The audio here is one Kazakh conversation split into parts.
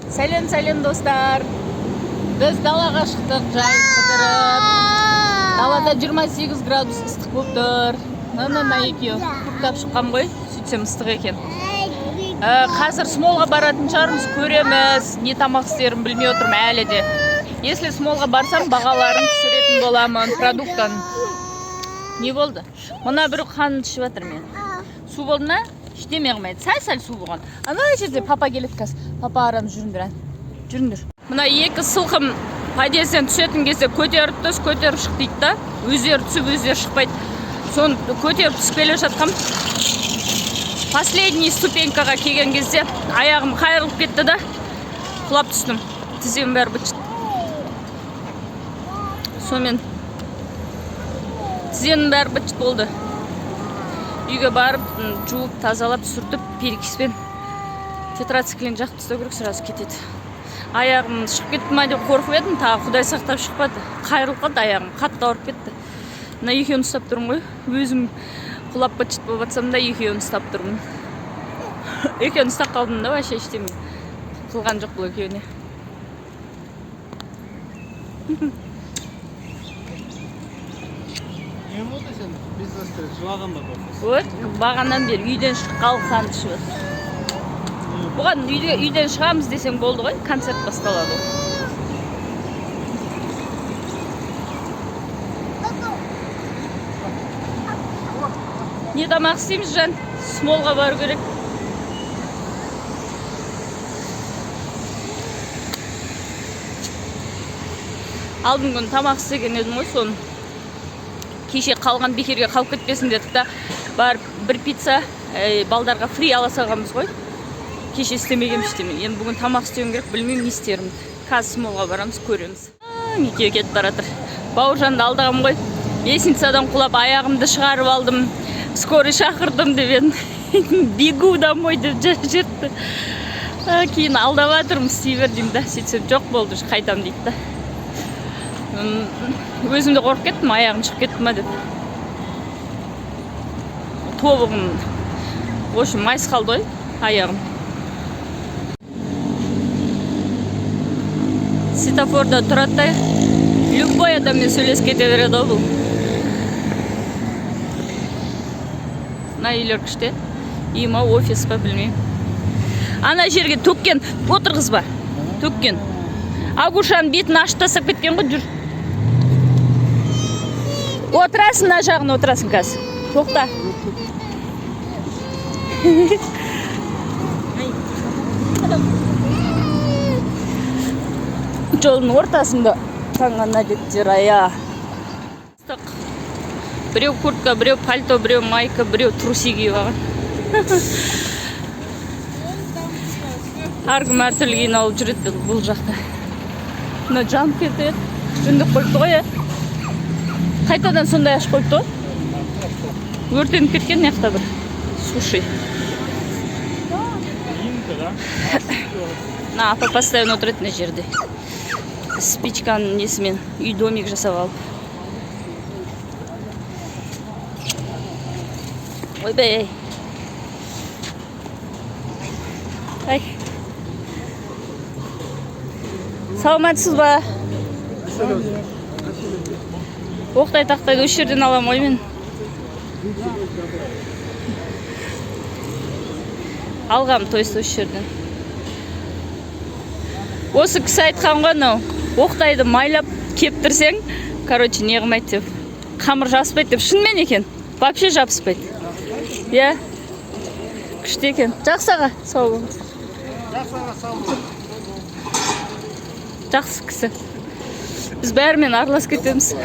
Сәлем достар. Біз далаға шықтық, жай қыдырып. Далада 28 градус ыстық болып тұр. Мына екеуі құптап шыққан ғой, сөйтсем ыстық екен. Қазір смолға баратын шығармыз, көреміз. Не тамақ істерін білмей отырмын әлі де. Если смолға барсам, бағаларын түсіретін боламын продукттан. Не болды? Мына бір қан ішіп жатыр мен. Су болды ма? Ештеме қылмайды. Сәл су болған. Ана жерде папа келеді қазір. Папа арам жүріңдер. Мына екі сылқым подъезден түсетін кезде көтеріп түс, көтеріп шық дейді да. Өздері түсіп, өздері шықпайды. Соны көтеріп түсіп келе жатқам. Последний ступенькаға келген кезде аяғым қайырылып кетті да, құлап түстім. Тізем бәрі бітшіт. Сонымен тізенің бәрі бітшіт болды. Үйге барып, жуып, тазалап, сүртіп, перекиспен тетрациклин жақып тастау керек, сразу кетеді. Аяғым шығып кетті ма деп қорқып едім, тағы құдай сақтап шықпады. Қайырылып қалды аяғым, қатты ауырып кетті. Мына екеуін ұстап тұрмын ғой. Өзім құлап бітшіт болып жатсам да екеуін ұстап тұрмын. Екеуін ұстап қалдым да, вообще ештеме қылған жоқ бұл екеуіне. Не болды сен? Бизнесте жылаған ба болды? Вот, бағаннан бері үйден шығып қалып қанды ішіп отыр. Бұған үйден шығамыз десең болды ғой, концерт басталады. Не тамақ істейміз, Жан? Смолға бару керек. Алдың күн тамақ істеген едім ғой, соны. Кеше қалған бекерге қалып кетпесін дедік та, барып бір пицца балдарға фри ала салғанбыз ғой. Кеше істемегем ештеме. Енді бүгін тамақ істеуім керек, білмеймін не істерімді. Қазір смолға барамыз, көреміз. Екеуі кетіп баратыр. Бауыржанды алдағам ғой. Лестницадан құлап аяғымды шығарып алдым. Скорый шақырдым деп едім. Бегу домой деп жүрді. Кейін алдап жатырмын, істей бер деймін да. Сөйтсем жоқ болды, қайтам дейді да. Өзімді қорқып кеттім, аяғым шығып кетті ма деп. Тобығым, в общем, майыс қалды ғой, аяғым. Светофорда тұрады да, любой адаммен сөйлесіп кете береді ғой бұл. Мына үйлер күшті. Үй ма, офис па, білмеймін. Ана жерге төккен, отырғыз ба? Төккен. Агушаның бетін ашып тастап кеткен ғой, жүр. Отырасың, мына жағына отырасың қазір. Тоқта. Жолдың ортасында таңған әдеттер ая. Біреу куртка, біреу пальто, біреу майка, біреу труси киіп алған. Әркім әртүрлі киін алып жүреді бұл жақта. Мына жанып кетеді. Жүндік қойыпты ғой, е? Қайтадан сондай ашып қойыпты ғой? Өртеніп кеткен неқта бір. Слушай. На, апа постоянно отырады мына жерде. Спичканың несімен үй домик жасап алып. Ойбай. Ай. Саламатсыз ба? Оқтай-тақтайды осы жерден алам ғой мен. Алғам тойсты осы жерден. Осы кісі айтқан ғой, оқтайды майлап кептірсең, короче, не қылмайды деп. Қамыр жаспайды деп. Шынымен екен. Вообще жабыспайды. Я. Күшті екен. Жақсаға, сау болыңыз. Жақсаға сау болыңыз. Жақсы кісі. Біз бәрімен аралас кетеміз.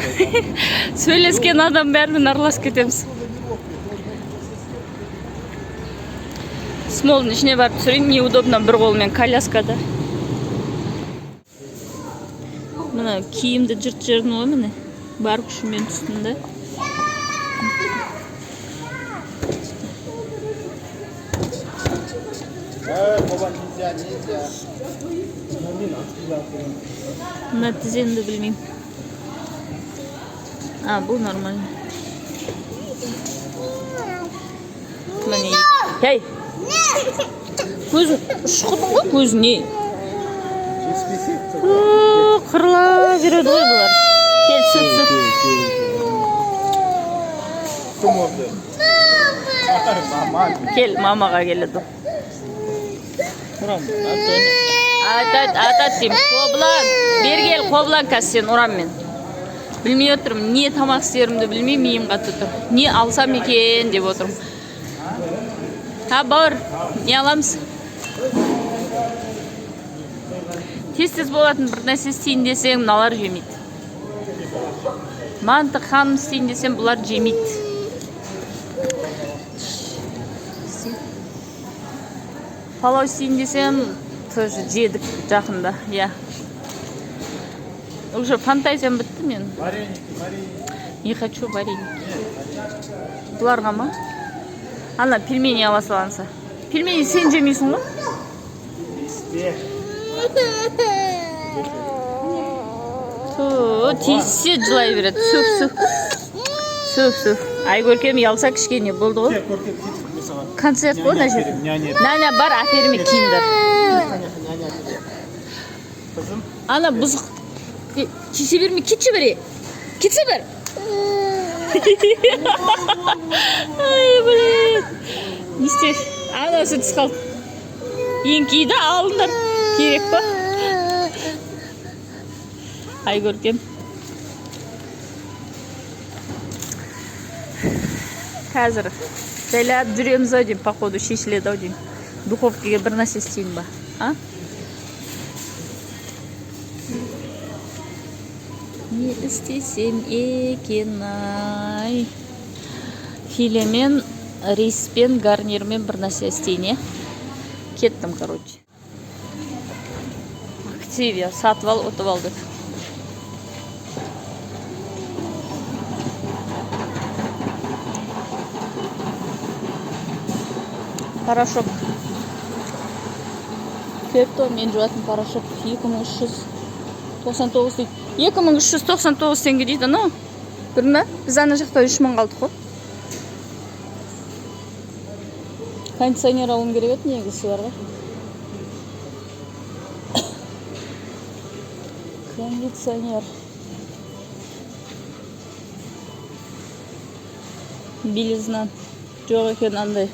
Сөйлескен адам бәрімен аралас кетеміз. Смолдың ішіне барып түсірейін, неудобно бір қолмен коляскада. Мына киімді жырт жердің ғой міне. Бар күшімен түстім да. Мына тіземді білмеймін. Бұл нормально. Міне. Ей! Көзін шұқыдың ғой, көзіне. Жетіспесе, Қырыла береді ғой бұлар. Кел, сүт. кім oldu? Мама. Кел, мамаға келеді. Құрам, Ат деймін. Қобылан. Бергел, қобылан қазір сен ұраммен. Білмей отырмын, не тамақ істерімді білмей, миым қатты тұр. Не алсам екен деп отырмын. Бауыр, не аламыз? Тез болатын бір нәрсе істейін десең, мыналар жемейді. Манты ханым істейін десем, бұлар жемейді. Палау істейін десем, тоже жедік жақында, я. Уже фантазиям бітті мен. Не хочу вареники. Бұларға ма? Ана, пельмени ала саланса. Пельмени сен жемейсің ғой? Тиіссе жылай береді. Сүф. Ай көркем ялса кішкене болды ғой. Концерт қой, мына жерде. Няня бар, әперіме киіндір. Ана, бұзық. Кесе берме, кетші бере. Кетсе бер. Ай, блин. Не істеш? Ана, сүтіс қалды. Еңкейді алындар. Керек па? Ай көркем. Қазір жайлап жүреміз ау деймін, походу шешіледі ау деймін. Духовкеге бір нәрсе істейін ба? Не істесем екен ай. Филемен, рейспен, гарнирмен бір нәрсе істейін, кеттім, короче. Активия, сатып ал, ұтып алдық. Порошок. Пепто, мен жуатын порошок 2399 дейді. 2399 теңге дейді, но? Көрдің бе? Біз ана жақта 3000 қалдық қой. Кондиционер алым керек еді, негізі бар ғой. Кондиционер. Белизна. Жоқ екен андай.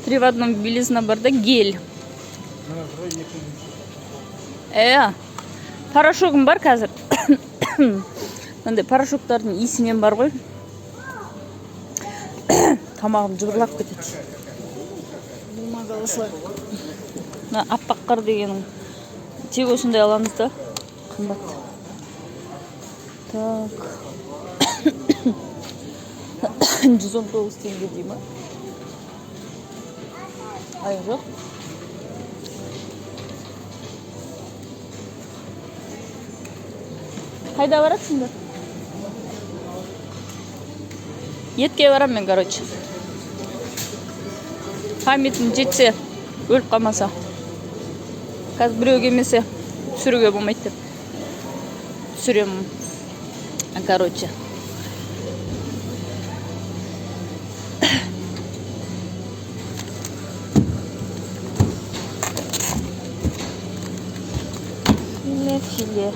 3 в 1 белизна бар да, гель. Порошогым бар қазір. Мындай порошоктардың иісінен бар ғой. Тамағым жыбырлап кетеді. Аппаққар дегенің. Тек осындай аламыз да. Қымбат. Так. 119 теңге дей ма? Ай, жоқ. Қайда барасыңдар? Етке барам мен, короче. Памятім жетсе, өліп қалмаса. Қазір біреу келмесе, түсіруге болмайды деп. Түсіремін. Короче. Филе.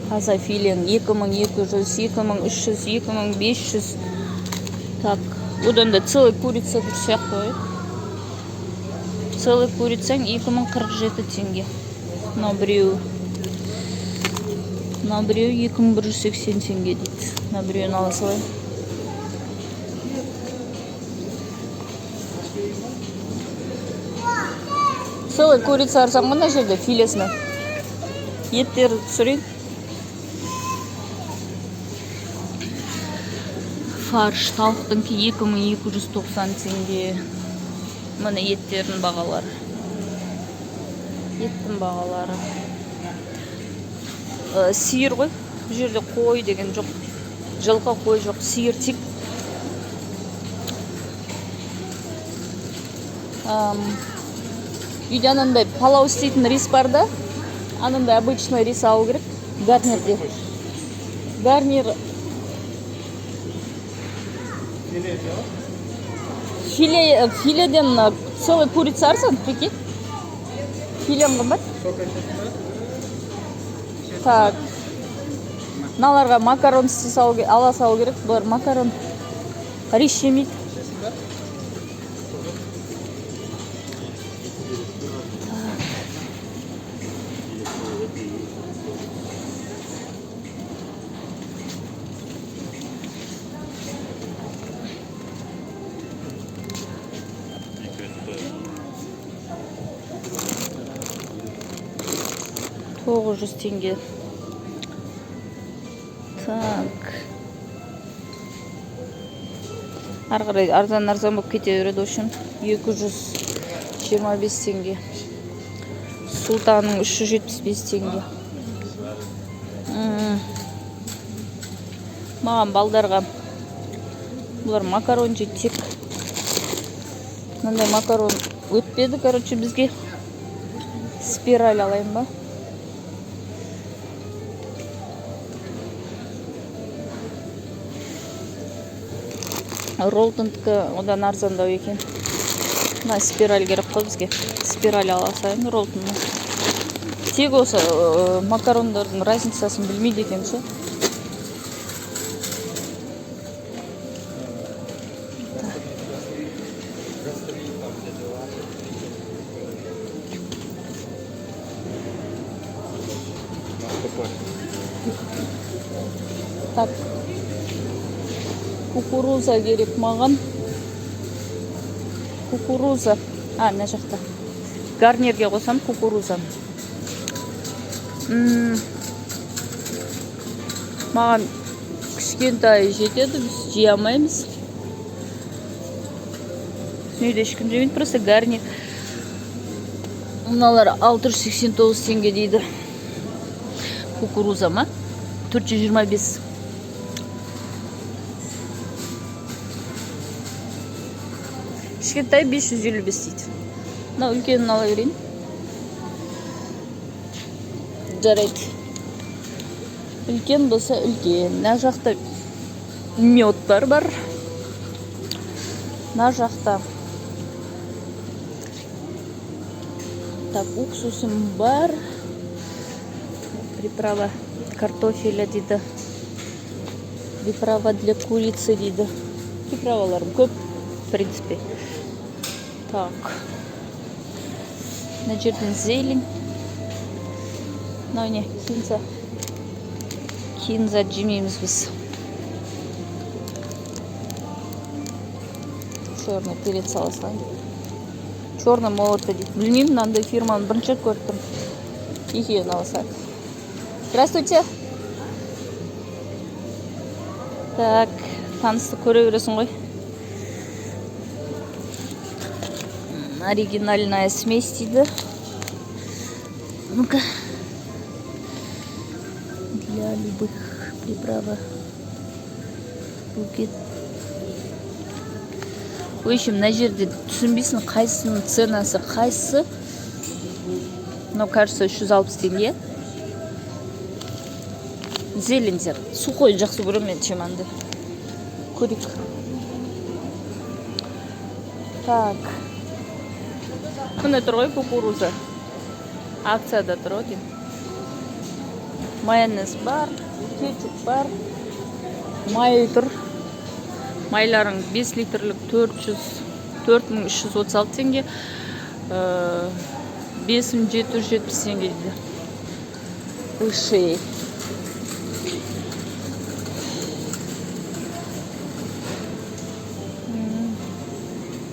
Таза филен 2200, 2300, 2500. Так, одан да целый курица сияқты ғой. Целый курицаң 2047 теңге. Мына біреу 2180 теңге дейді. Мына біреуін ала салайын. Целый курица арзан мына жерде филесіне. Еттер түсірейін. Фарш тауықтың 2290 теңге. Мына еттердің бағалары. Еттің бағалары. Сиыр ғой. Бұл жерде қой деген жоқ. Жылқы қой жоқ. Сиыр тек. Үйде анандай палау істейтін рис бар да. Анандай обычный рис алу керек. Гарнирде. Гарнир. Филеден целый курица арзан, прикинь. Филем қымбат. Так. Мыналарға макарон ала салу керек. Бұлар макарон. Рис жемейді. $900. Так. Ары қарай арзан болып кете береді үшін. $225. Султанның $375. Маған балдарға бұлар макарон жейді тек. Мынандай макарон өтпеді, короче, бізге. Спираль алайын ба? Ролтондікі одан арзандау екен. Мына спираль керек қой бізге. Спираль ала салайын Ролтонды. Тек осы макарондардың разницасын білмейді екен ше. Так. Кукуруза керек маған. Кукуруза. Мына жақта. Гарнирге қосам кукуруза. Маған кішкентай жетеді, біз жей алмаймыз. Үйде ешкім жемейді, просто гарнир. Мыналар $689 дейді. Кукуруза ма? $425. Кішкентай $555 дейді. Мына үлкенін ала берейін. Жарайды. Үлкен болса үлкен. Мына жақта мёттар бар. Мына жақта так, уксусым бар. Приправа картофеля дейді. Приправа для курицы дейді. Приправаларым көп, в принципе. Так. Мына жерден зелень. Мынау не? Кинза. Кинза жемейміз біз. Черный перец ала салайын. Черный молотый дейді. Білмеймін, мынандай фирманы бірінші рет көріп тұрмын. Екеуін ала салайын. Здравствуйте. Так, танысты көре бересің ғой. Оригинальная смесь дейді. Ну-ка. Для любых приправ. Букет. В общем, мына жерде түсінбейсің қайсының ценасы қайсысы. Но кажется, $360. Зелень сухой жақсы көремін мен чеманды. Көрейік. Так. Мына тұр ғой кукуруза. Акцияда тұр ғой. Майонез бар, кетчуп бар. Май тұр. Майларың 5 литрлік $4336. 5770 дейді. Высший.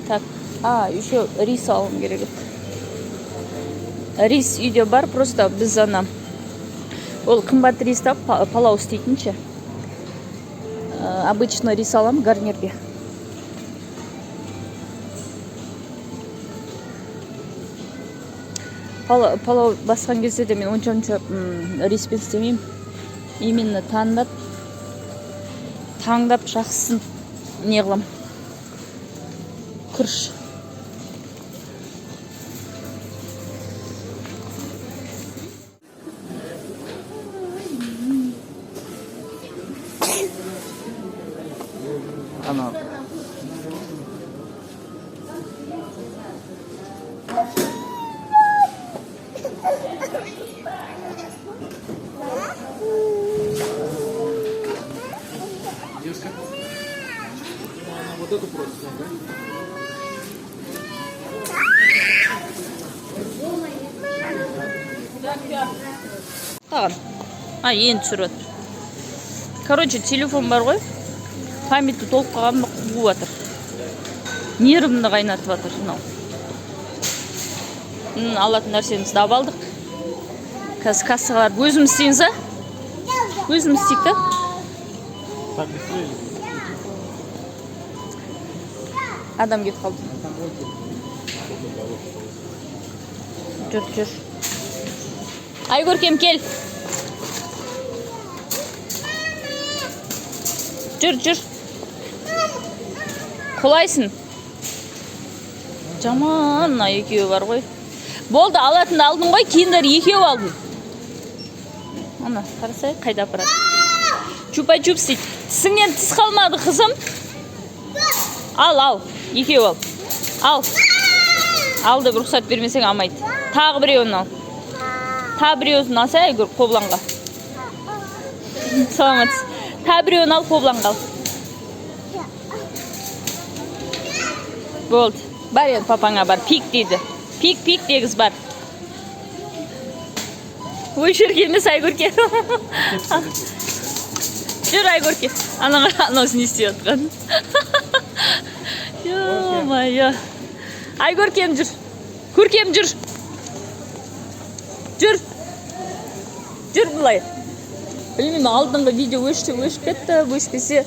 Так, еще рис алым керек еді. Рис үйде бар, просто біз ана. Ол қымбат рис тап, палау істейтінше. Обычно рис алам гарнирге. Палау басқан кезде де мен онша риспен істемеймін. Именно таңдап жақсысын не қылам. Күріш. Ana. Девушка. Она вот эту просит, да? Тағын. Енді түсіріп отыр. Короче, телефон бар ғой. Памяті толып қалған қуып жатыр. Нервімді қайнатып жатыр. Алатын нәрсемізді алып алдық. Қазір кассаға барып өзіміз істейміз, а? Өзіміз істейік та? Так, быстрее. Адам кетіп қалды. Жүр. Айгөркем, кел. Жүр. Құлайсың. Жаман, екеуі бар ғой. Болды, алатынды алдың ғой, кейіндер екеуі алдың. Ана, қарасай, қайда апарады. Чупа-чуп істейді. Тісіңнен тіс қалмады, қызым. Ал, екеуі ал. Алды, рұқсат бермесең алмайды. Тағы біреуін ал. Тағы біреуін алса, Айгөр, қобланға. Саламатсыз. Тағы біреуін ал, қобланға ал. Болды. Бар еді папаңа бар. Пик дейді. Пик дегіз бар. Ой, жүрге емес, Айгөрке. Жүр, Айгөрке. Анаусын естей отқан. Ё-майо. Айгөркем жүр. Көркем жүр. Жүр бұлай. Білмеймін, алдыңғы видео өшіп кетті, өшпесе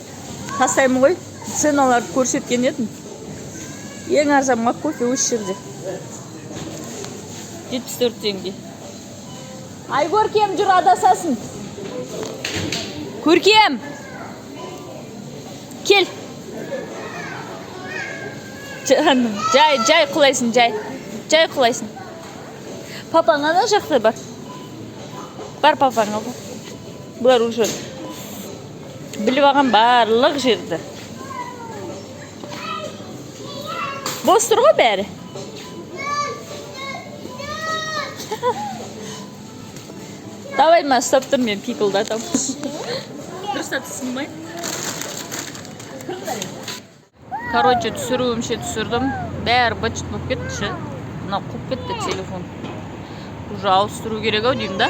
тастаймын ғой. Ценаларды көрсеткен едім. Ең арзан кофе осы жерде. 74 теңге. Айгөркем жүр, адасасын. Көркем. Кел. Жай құлайсың, жай құлайсың. Папаң ана жақта бар. Бар папаңа бар. Бұлар уже біліп алған барлық жерді. Бос тұр ғой бәрі. Давай ма, ұстап тұр, мен пикылдатам. Дұрыстап түсінбай. Короче, түсірдім. Бәрі бачыт болып кетті. Мына қуып кетті телефон. Уже ауыстыру керек ау деймін да.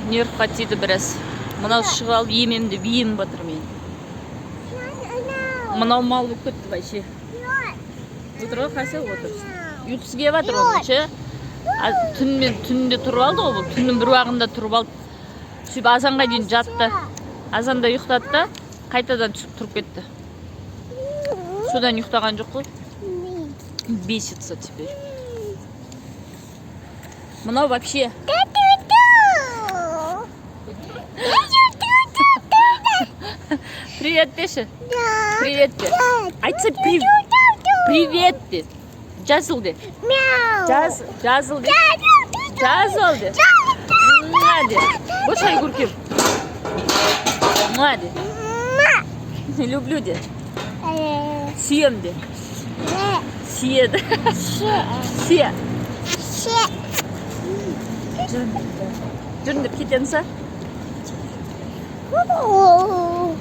Нервқа тиді біраз. Мынау шығып алып емемді бейін батыр мен. Мынау мал болып кетті бәйше. Отырға қайса отырсың. Ұйқысы батыр оның ше. Түнінде тұрып алды ғой бұл. Түннің бір уағында тұрып алды. Сөйтіп азанға дейін жатты. Азанда ұйықтады да, қайтадан түсіп тұрып кетті. Содан ұйықтаған жоқ қой. Бесится теперь. Мынау вообще. Привет, деші. Привет де. Айтса привет де. Жазыл де. Жазыл де. Жазыл де. Муа де. Бош Айгөркем. Муа де. Люблю де. Сүйем де. Сүйеді. Сүйе. Жүріндіп кетенсі?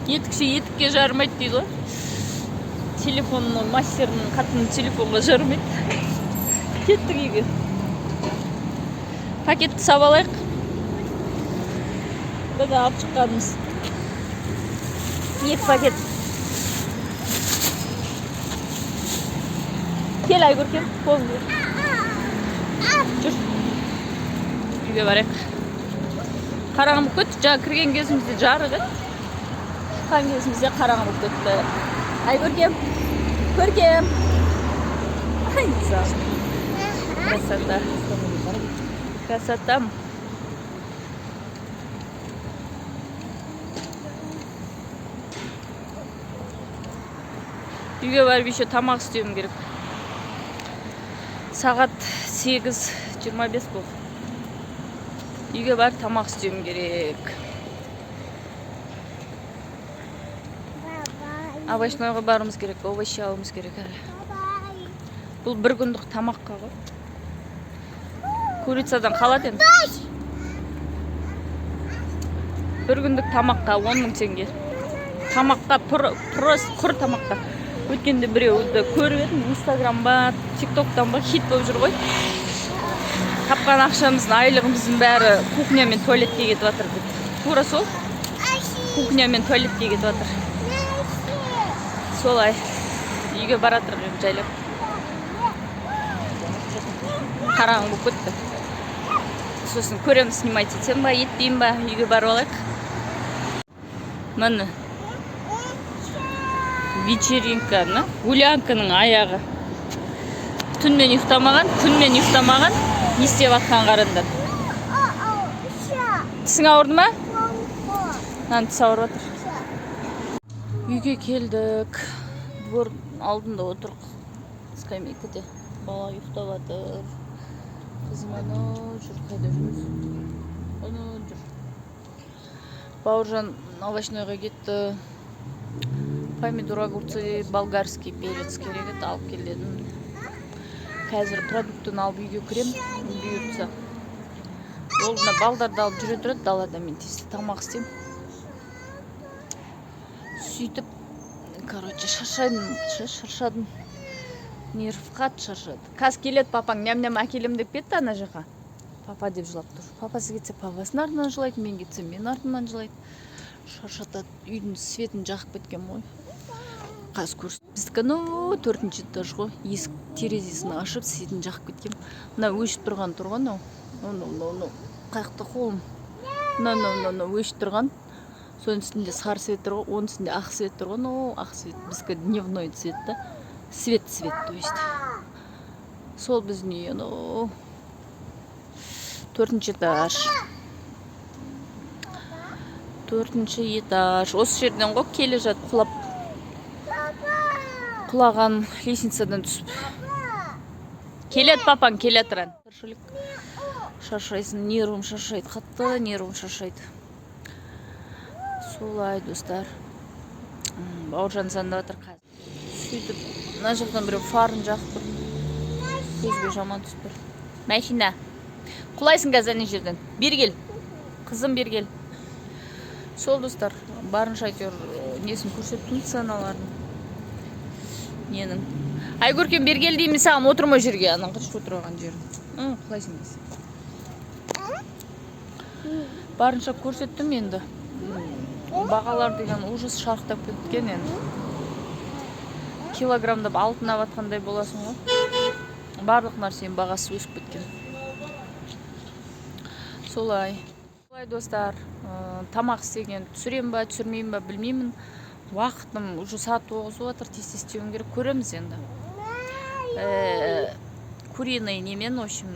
Етікше етікке жармайды дейді ғой. Телефонның, мастерінің қатының телефонға жармайды. Кеттік үйге. Пакетті сабалайық. Бұны алып шыққанымыз. 2 пакет. Кел Айгөркем, қолыңды. Жүр. Үйге барайық. Қараңғы болып кетті. Жаңа кірген кезімізде жарық еді. Шыққан кезімізде қараңғы болып кетті. Айгөркем. Көркем. Айца. Красота. Красотам. Үйге барып еще тамақ істеуім керек. Сағат 8:25 болды. Үйге барып тамақ істеуім керек. Овощнойға барымыз керек, овощи алымыз керек әлі. Бұл бір күндік тамаққа ғой. Курицадан қалады енді. Бір күндік тамаққа 10 000 теңге. Тамаққа, құр тамаққа. Өткенде біреуді көріп едім, Инстаграмба, ТикТоктан ба, хит болып жүр ғой. Тапқан ақшамыздың, айлығымыздың бәрі кухня мен туалетке кетіп жатыр дейді. Тура сол? Кухня мен туалетке кетіп жатыр. Солай. Үйге баратыр жайлап. Қараңғы болып кетті. Сосын көремін, снимать етсем ба, етпеймін ба, үйге барып алайық. Міне. Вечеринканы, гулянканың аяғы. Түнмен ұйықтамаған, күнмен ұйықтамаған, не істеп жатқан қараңдар. Тісің ауырды ма? Тіс ауырып жатыр. Үйге келдік. Двор алдында отырық. Скамейкада бала ұйықтап жатыр. Қызым ана жүр, қайда жүрміз? Ана жүр. Бауыржан овощнойға кетті. Помидор, огурцы, болгарский перец керек еді, алып келдім. Қазір продуктын алып үйге кірем, бұйыртса. Олына балдарды алып жүре тұрады далада, мен тесті тамақ істеймін. Сөйтіп, короче, шаршадым. Нерв қатты шаршады. Қаз келеді, папаң ням-ням әкелем деп кетті ана жаққа. Папа деп жылап тұр. Папасы кетсе, папасының артынан жылайды, мен кетсе, мен артынан жылайды. Шаршатады, үйдің светін жақып кеткен ғой. Қаз көрсет. Біздікі, 4-ші этаж ғой. Есік терезесін ашып, светін жақып кеткен. Мына өшіп тұрған тұрған, қаяқты қолым. Өшіп тұрған. Соның үстінде сары свет тұр ғой, оның үстінде ақ свет тұр ғой. Ақ свет, біздікі дневной цвет, да? Свет, то есть. Сол біздің үй, 4-ші этаж. 4-ші этаж. Осы жерден ғой келе жат, құлаған лестницадан түсіп. Келет папаң, келет ран. Шаршайсың, нервым шаршайды, қатты нервым шаршайды. Солай, достар. Бауыржан санда отыр қазір. Сөйтіп, мына жақтан біреу фарын жақып тұр. Көзге жаман түсіп тұр. Машина. Құлайсың қазір ана жерден. Бергел. Қызым бергел. Сол, достар, барынша әйтеуір несін көрсеттім, ценаларын. Ненің. Ай, көркен бергел деймін саған, отырмай жерге, анан қыршып отырған жерін. Құлайсың дейсің. Барынша көрсеттім енді. Бағалар деген ужас шарықтап кеткен енді. Килограмдап алтын аватқандай боласың ғой. Барлық нәрсенің бағасы өсіп кеткен. Солай. Солай, достар, тамақ істеген түсірем ба, түсірмеймін ба, білмеймін. Уақытым уже саат 9 отыр, тез істеуім керек, көреміз енді. Куриный немен, в общем,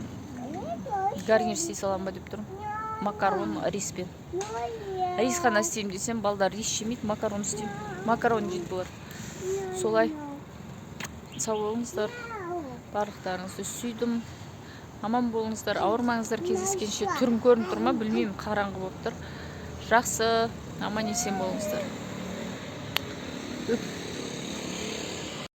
гарнир істей салам ба деп тұрмын. Макарон, риспен. Рис қана істеймін десем, балдар рис жемейді, макарон істеймін. Макарон жейді бұлар. Солай. Сау болыңыздар. Барлықтарыңызды сүйдім. Аман болыңыздар, ауырмаңыздар, кездескенше. Түрім көрініп тұр ма, білмеймін, қараңғы болып тұр. Жақсы, аман есен болыңыздар. Өп.